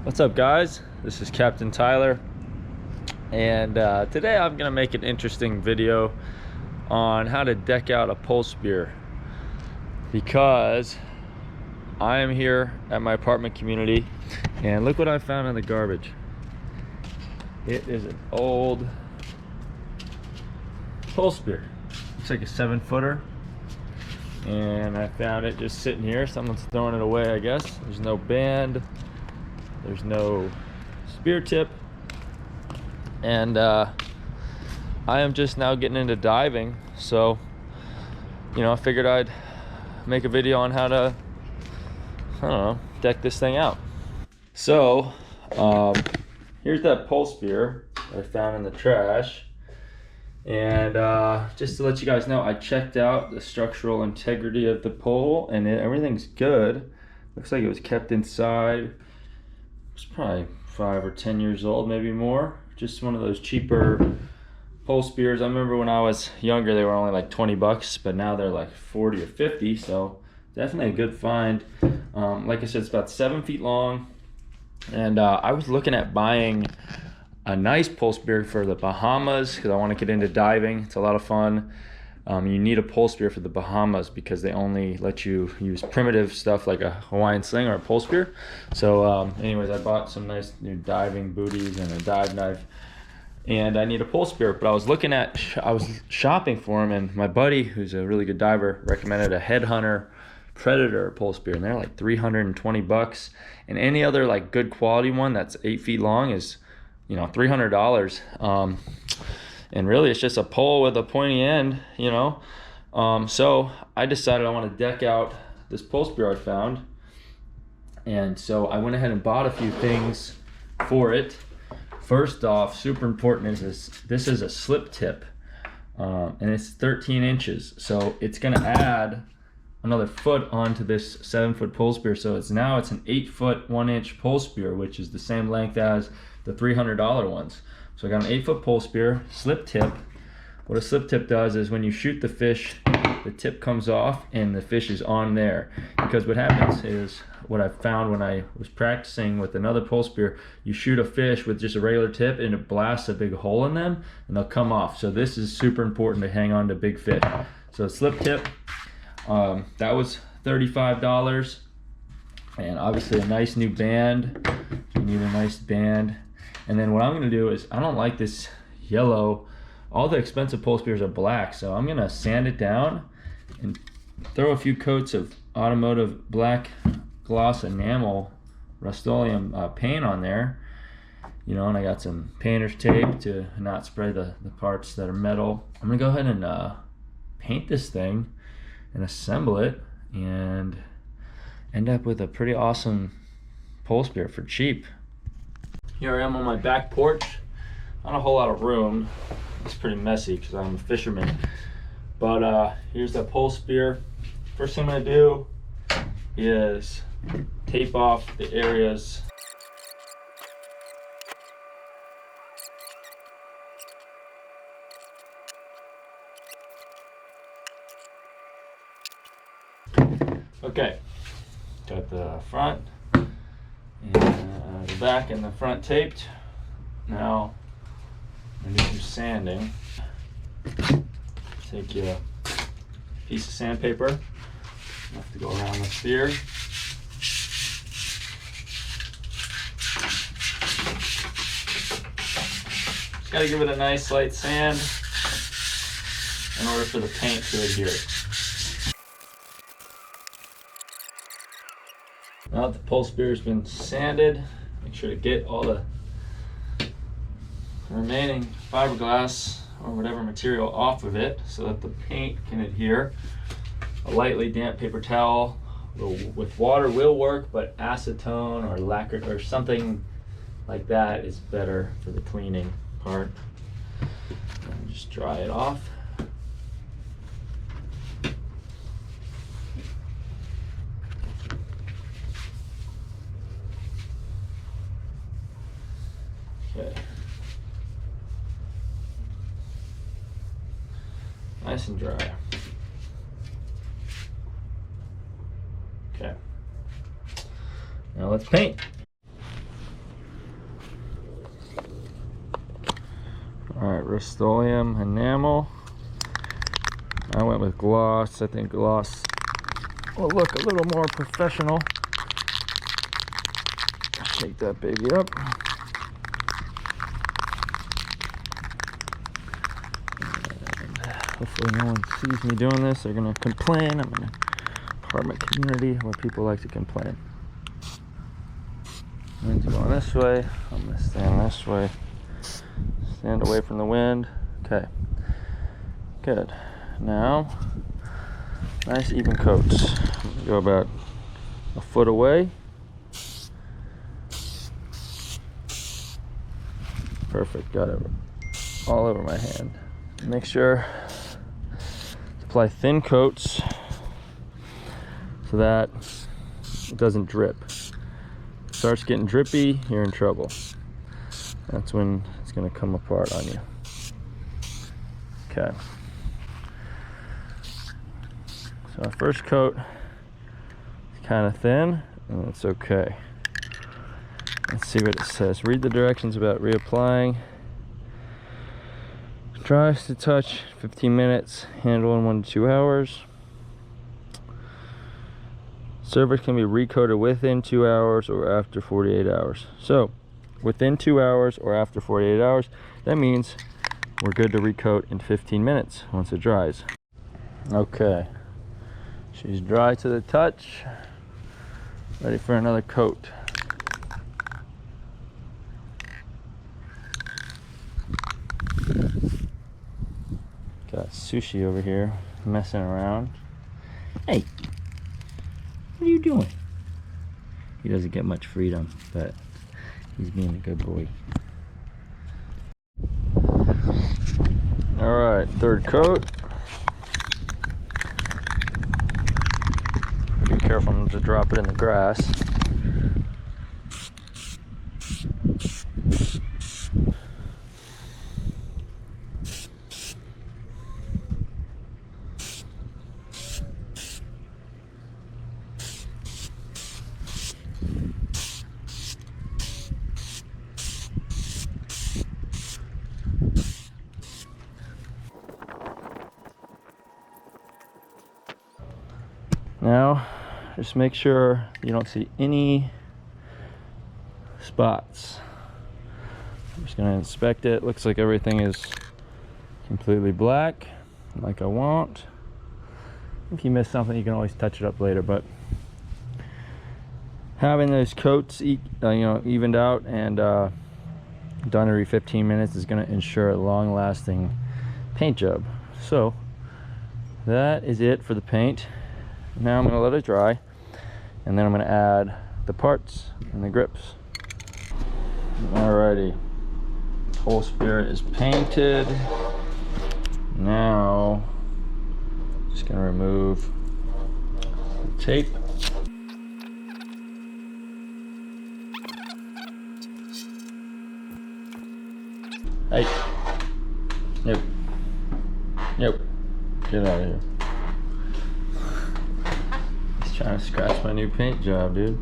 What's up, guys? This is Captain Tyler, and today I'm gonna make an interesting video on how to deck out a pole spear, because I am here at my apartment community and look what I found in the garbage. It is an old pole spear. Looks like a 7-footer, and I found it just sitting here. Someone's throwing it away, I guess. There's no band, there's no spear tip, and I am just now getting into diving, so I figured I'd make a video on how to, I don't know, deck this thing out. So here's that pole spear I found in the trash, and just to let you guys know, I checked out the structural integrity of the pole, and everything's good. Looks like it was kept inside. It's probably 5 or 10 years old, maybe more. Just one of those cheaper pole spears. I remember when I was younger, they were only like 20 bucks, but now they're like 40 or 50, so definitely a good find. Like I said, it's about 7 feet long, and I was looking at buying a nice pole spear for the Bahamas because I want to get into diving. It's a lot of fun. You need a pole spear for the Bahamas because they only let you use primitive stuff like a Hawaiian sling or a pole spear. So anyways, I bought some nice new diving booties and a dive knife, and I need a pole spear. But I was shopping for them, and my buddy, who's a really good diver, recommended a Headhunter Predator pole spear, and they're like 320 bucks. And any other like good quality one that's 8 feet long is $300. And really it's just a pole with a pointy end, so I decided I want to deck out this pole spear I found, and so I went ahead and bought a few things for it. First off, super important, is this is a slip tip, and it's 13 inches, so it's going to add another foot onto this 7-foot pole spear. So it's an 8-foot 1-inch pole spear, which is the same length as the $300 ones. So I got an 8-foot pole spear, slip tip. What a slip tip does is when you shoot the fish, the tip comes off and the fish is on there. Because what happens is, what I found when I was practicing with another pole spear, you shoot a fish with just a regular tip and it blasts a big hole in them and they'll come off. So this is super important to hang on to big fish. So slip tip, that was $35. And obviously a nice new band. You need a nice band. And then what I'm gonna do is, I don't like this yellow. All the expensive pole spears are black, so I'm gonna sand it down and throw a few coats of automotive black gloss enamel Rust-Oleum paint on there. And I got some painter's tape to not spray the parts that are metal. I'm gonna go ahead and paint this thing and assemble it and end up with a pretty awesome pole spear for cheap. Here I am on my back porch. Not a whole lot of room. It's pretty messy because I'm a fisherman. But here's that pole spear. First thing I'm gonna do is tape off the areas Okay, got the front and the back and the front taped. Now I'm gonna do some sanding. Take you a piece of sandpaper, enough to go around the spear. Just gotta give it a nice light sand in order for the paint to adhere. Now that the pole spear has been sanded, make sure to get all the remaining fiberglass or whatever material off of it so that the paint can adhere. A lightly damp paper towel with water will work, but acetone or lacquer or something like that is better for the cleaning part. And just dry it off. Okay. Nice and dry. Okay. Now let's paint. Rust-Oleum enamel. I went with gloss. I think gloss will look a little more professional. Shake that baby up. And hopefully no one sees me doing this. They're gonna complain. I'm in an apartment community where people like to complain. Wind's going this way. I'm gonna stand this way. Stand away from the wind. Okay. Good. Now, nice even coats. I'm gonna go about a foot away. Perfect. Got it all over my hand. Make sure to apply thin coats so that it doesn't drip. If it starts getting drippy, you're in trouble. That's when it's going to come apart on you. Okay. So our first coat is kind of thin, and it's okay. Let's see what it says. Read the directions about reapplying. Dries to touch, 15 minutes. Handle in 1 to 2 hours. Surface can be recoated within 2 hours or after 48 hours. So, within 2 hours or after 48 hours, that means we're good to recoat in 15 minutes once it dries. Okay, she's dry to the touch. Ready for another coat. Got Sushi over here messing around. Hey, what are you doing? He doesn't get much freedom, but he's being a good boy. All right, third coat. Be careful not to drop it in the grass. Now, just make sure you don't see any spots. I'm just going to inspect it. Looks like everything is completely black, like I want. If you miss something, you can always touch it up later, but having those coats evened out and done every 15 minutes is going to ensure a long-lasting paint job. So that is it for the paint. Now I'm going to let it dry, and then I'm going to add the parts and the grips. Alrighty, whole spirit is painted. Now just going to remove the tape. Hey, nope, nope, get out of here. Trying to scratch my new paint job, dude.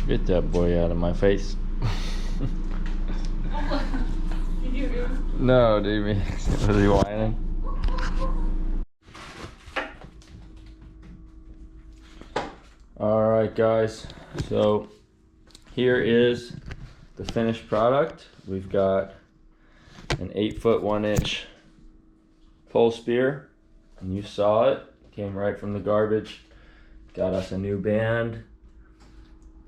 Get that boy out of my face. No, dude. Was he whining? Alright, guys. So, here is the finished product. We've got an 8-foot 1-inch pole spear. And you saw it, came right from the garbage. Got us a new band,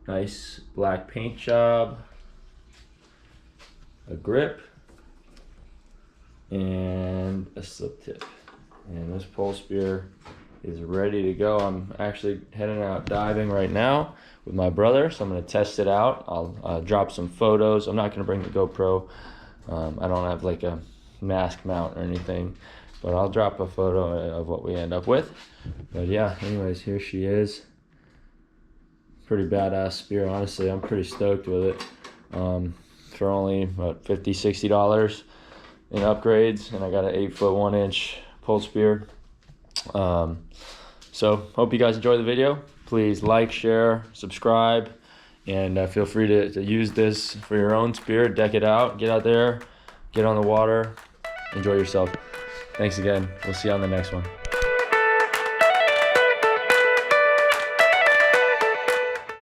nice black paint job, a grip, and a slip tip. And this pole spear is ready to go. I'm actually heading out diving right now with my brother, so I'm going to test it out. I'll drop some photos. I'm not going to bring the GoPro. I don't have like a mask mount or anything. But I'll drop a photo of what we end up with. But yeah, anyways, here she is. Pretty badass spear, honestly. I'm pretty stoked with it. For only, what, $50, $60 in upgrades. And I got an 8-foot 1-inch pole spear. So, hope you guys enjoyed the video. Please like, share, subscribe. And feel free to use this for your own spear. Deck it out. Get out there. Get on the water. Enjoy yourself. Thanks again. We'll see you on the next one.